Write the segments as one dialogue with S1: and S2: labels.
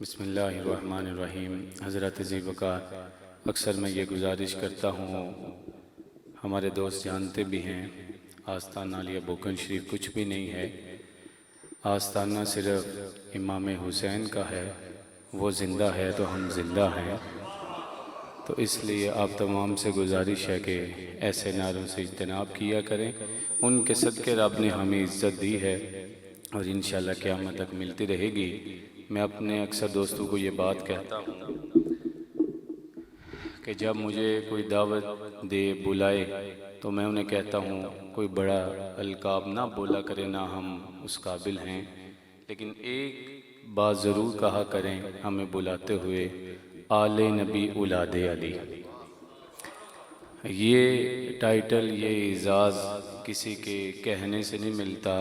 S1: बिस्मिल्लाहिर्रहमानिर्रहीम। हज़रत ज़ीबकार, अक्सर मैं ये गुजारिश करता हूँ, हमारे दोस्त जानते भी हैं, आस्ताना लिया बोकन शरीफ कुछ भी नहीं है। आस्ताना सिर्फ़ इमाम हुसैन का है, वो ज़िंदा है तो हम ज़िंदा हैं। तो इसलिए आप तमाम से गुजारिश है कि ऐसे नारों से इज्तनाब किया करें। उनके सदक़े रब ने हमें इज़्ज़त दी है और इंशाअल्लाह क़यामत तक मिलती रहेगी। मैं अपने अक्सर दोस्तों को ये बात कहता हूँ कि जब मुझे कोई दावत दे बुलाए तो मैं उन्हें कहता हूँ कोई बड़ा अलकाब ना बोला करे, ना हम उस काबिल हैं, लेकिन एक बात ज़रूर कहा करें हमें बुलाते हुए, आले नबी औलादे अली। ये टाइटल, ये एजाज़ किसी के कहने से नहीं मिलता,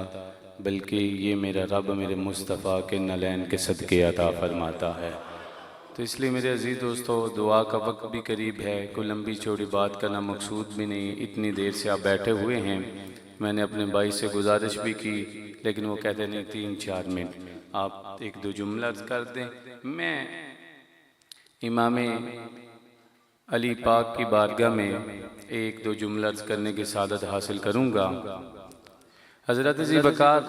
S1: बल्कि ये मेरा रब मेरे मुस्तफ़ा के नलैन के सदक़े अता फरमाता है। तो इसलिए मेरे अज़ीज़ दोस्तों, दुआ का वक्त भी करीब है, कोई लंबी चौड़ी बात करना मकसूद भी नहीं। इतनी देर से आप बैठे हुए हैं, मैंने अपने भाई से गुजारिश भी की, लेकिन वो कहते नहीं 3-4 मिनट आप एक दो जुमला कर दें। मैं इमाम अली पाक की बारगाह में एक दो जुमला करने की सादत हासिल करूँगा। हज़रत ज़ीबकार,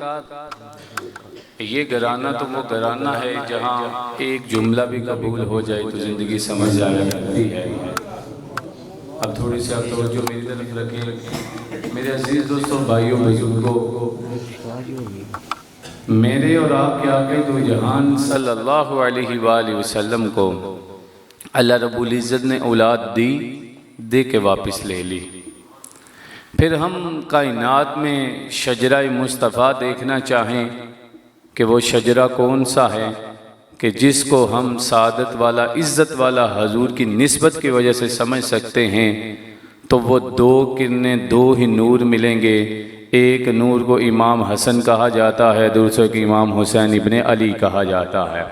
S1: ये घराना तो वो घराना है जहाँ एक जुमला भी कबूल हो जाए तो ज़िंदगी समझ जाया करती है। अब थोड़ी सी आप तवज्जो मेरी तरफ रखें। मेरे अजीज़ दोस्तों, भाइयों बुजुर्गों, मेरे और आपके आक़ा दो जहान सल्लल्लाहु अलैहि वसल्लम को अल्लाह रब्बुल इज़्ज़त ने औलाद दी, दे के वापस ले ली। फिर हम कायनात में शजरा मुस्तफ़ा देखना चाहें कि वो शजरा कौन सा है कि जिसको हम सादत वाला, इज़्ज़त वाला हजूर की निस्बत की वजह से समझ सकते हैं, तो वो दो किरणें, दो ही नूर मिलेंगे। एक नूर को इमाम हसन कहा जाता है, दूसरे को इमाम हुसैन इब्ने अली कहा जाता है।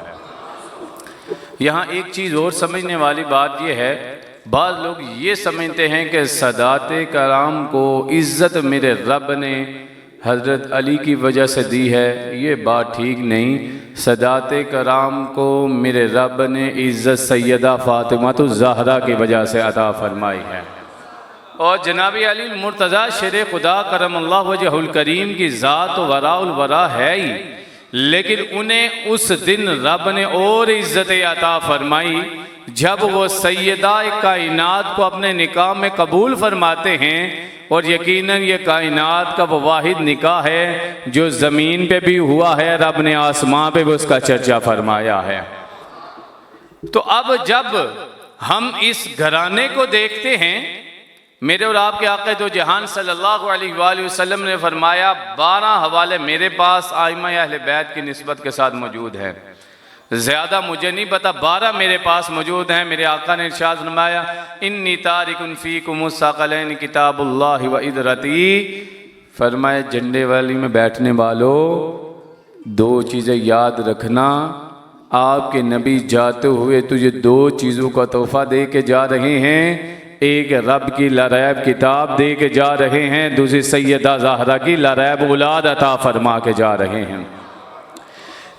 S1: यहाँ एक चीज़ और समझने वाली बात यह है, बाज़ लोग ये समझते हैं कि सदाते कराम को इज़्ज़त मेरे रब ने हज़रत अली की वजह से दी है। ये बात ठीक नहीं। सदाते कराम को मेरे रब ने इज़्ज़त सैयदा फ़ातिमा तो ज़हरा की वजह से अता फरमाई है। और जनाब अली मुर्तज़ा शेर खुदा करमल्लाहु वजहुल करीम की ज़ात वराउल वरा है ही, लेकिन उन्हें उस दिन रब ने और इज़्ज़त अता फरमाई जब वो सैयदा कायनात को अपने निकाह में कबूल फरमाते हैं। और यकीनन ये कायनात का वो वाहिद निकाह है जो ज़मीन पे भी हुआ है, रब ने आसमां पे भी उसका चर्चा फरमाया है। तो अब जब हम इस घराने को देखते हैं, मेरे और आपके आक़ा दो जहान सल्लल्लाहु अलैहि वसल्लम ने फरमाया, 12 हवाले मेरे पास आइमा अहले बैत की निस्बत के साथ मौजूद हैं। ज़्यादा मुझे नहीं पता, 12 मेरे पास मौजूद हैं। मेरे आका ने इरशाद फरमाया, इन्नी तारिकुन फ़ीकुमुस सक़लैन किताबुल्लाहि व इदरती। फरमाए, झंडे वाली में बैठने वालों, दो चीज़ें याद रखना, आपके नबी जाते हुए तुझे दो चीज़ों का तोहफ़ा दे के जा रहे हैं। एक रब की लारैब किताब दे के जा रहे हैं, दूसरी सैयदा ज़हरा की लारैब औलाद अता फरमा के जा रहे हैं।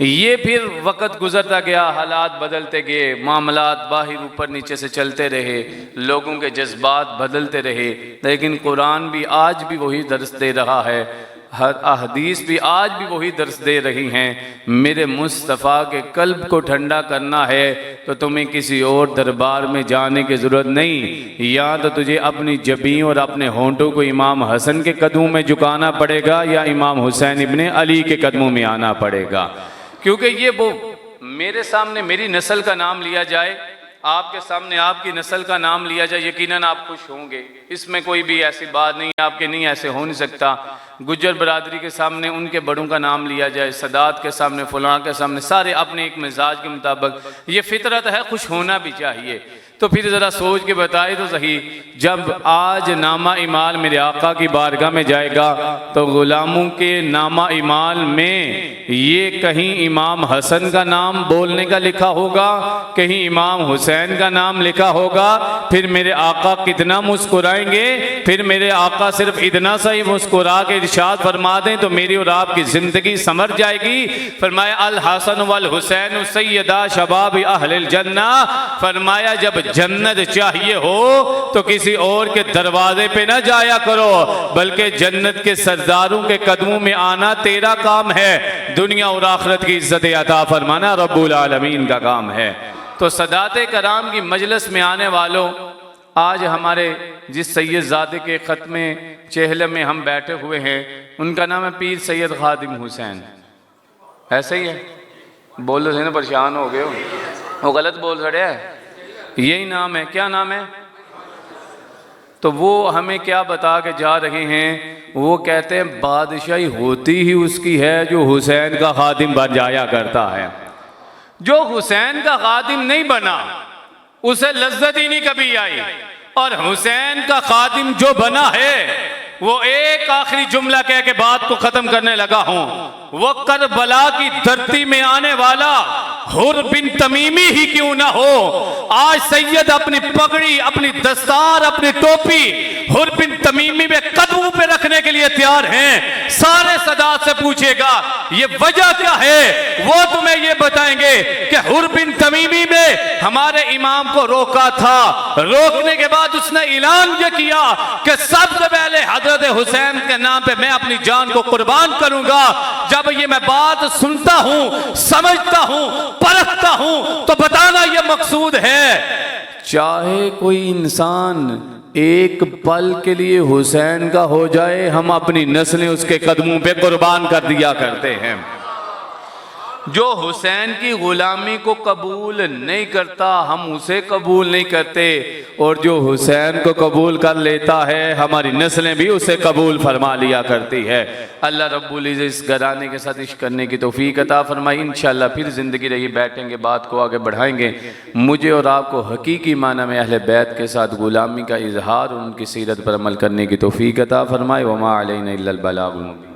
S1: ये फिर वक़्त गुज़रता गया, हालात बदलते गए, मामलात बाहर ऊपर नीचे से चलते रहे, लोगों के जज्बात बदलते रहे, लेकिन कुरान भी आज भी वही दर्स दे रहा है, हर अहदीस भी आज भी वही दर्स दे रही हैं। मेरे मुस्तफ़ा के कल्ब को ठंडा करना है तो तुम्हें किसी और दरबार में जाने की ज़रूरत नहीं। या तो तुझे अपनी जबीं और अपने होंठों को इमाम हसन के कदमों में झुकाना पड़ेगा या इमाम हुसैन इब्ने अली के कदमों में आना पड़ेगा। क्योंकि ये वो मेरे सामने मेरी नस्ल का नाम लिया जाए, आपके सामने आपकी नस्ल का नाम लिया जाए, यकीनन आप खुश होंगे। इसमें कोई भी ऐसी बात नहीं, आपके नहीं ऐसे हो नहीं सकता। गुज्जर बरादरी के सामने उनके बड़ों का नाम लिया जाए, सदात के सामने, फलां के सामने, सारे अपने एक मिजाज के मुताबिक, ये फितरत है, खुश होना भी चाहिए। तो फिर ज़रा सोच के बताए तो सही, जब आज नामा इमाल मेरे आका की बारगाह में जाएगा तो ग़ुलामों के नामा इमाल में ये कहीं इमाम हसन का नाम बोलने का लिखा होगा, कहीं इमाम हुसैन का नाम लिखा होगा। फिर मेरे आका कितना मुस्कुराएंगे, फिर मेरे आका सिर्फ इतना सा ही मुस्कुरा के इरशाद फरमा दें तो मेरी और आपकी ज़िंदगी संवर जाएगी। फरमाया अल हसन वल हुसैन सैयदा शबाब अहलिल जन्ना, फरमाया जब जन्नत चाहिए हो तो किसी और के दरवाजे पे ना जाया करो, बल्कि जन्नत के सरदारों के कदमों में आना तेरा काम है। दुनिया और आखिरत की इज्जत अता फरमाना रब्बुल आलमीन का काम है। तो सदाते कराम की मजलिस में आने वालों, आज हमारे जिस सैयदजादे के ख़त्मे चेहले में हम बैठे हुए हैं उनका नाम है पीर सैयद खादिम हुसैन। ऐसे ही है, बोल रहे ना परेशान हो गए हो, वो गलत बोल रहे हैं, यही नाम है। क्या नाम है? तो वो हमें क्या बता के जा रहे हैं, वो कहते हैं बादशाही होती ही उसकी है जो हुसैन का खादिम बन जाया करता है। जो हुसैन का खादिम नहीं बना उसे लज्जत ही नहीं कभी आई, और हुसैन का खादिम जो बना है वो एक आखिरी जुमला कह के बात को खत्म करने लगा हूं, वो करबला की धरती में आने वाला हुर बिन तमीमी ही क्यों ना हो। आज सैयद अपनी पगड़ी, अपनी दस्तार, अपनी टोपी हुर बिन तमीमी में कदमों पे रखने के लिए तैयार हैं। सारे सदात से पूछेगा ये वजह क्या है, वो तुम्हें ये बताएंगे कि हुर बिन तमीमी में हमारे इमाम को रोका था, रोकने के बाद उसने ऐलान ये किया कि सबसे पहले हजरत हुसैन के नाम पे मैं अपनी जान को कुर्बान करूंगा। जब ये मैं बात सुनता हूं, समझता हूं, परखता हूं, तो बताना ये मकसूद है। चाहे कोई इंसान एक पल के लिए हुसैन का हो जाए, हम अपनी नस्लें उसके कदमों पे कुर्बान कर दिया करते हैं। जो हुसैन की गुलामी को कबूल नहीं करता हम उसे कबूल नहीं करते, और जो हुसैन को कबूल कर लेता है हमारी नस्लें भी उसे कबूल फरमा लिया करती है। अल्लाह रब्बुल इज़्ज़त इस घराने के साथ इश्क करने की तौफीक अता फरमाई। इंशाअल्लाह फिर ज़िंदगी रही बैठेंगे, बात को आगे बढ़ाएंगे। मुझे और आपको हकीकी माना में अहले बैत के साथ गुलामी का इजहार, उनकी सीरत पर अमल करने की तौफीक अता फरमाए। वमा अलैना इल्लल बलागुल मुबीन।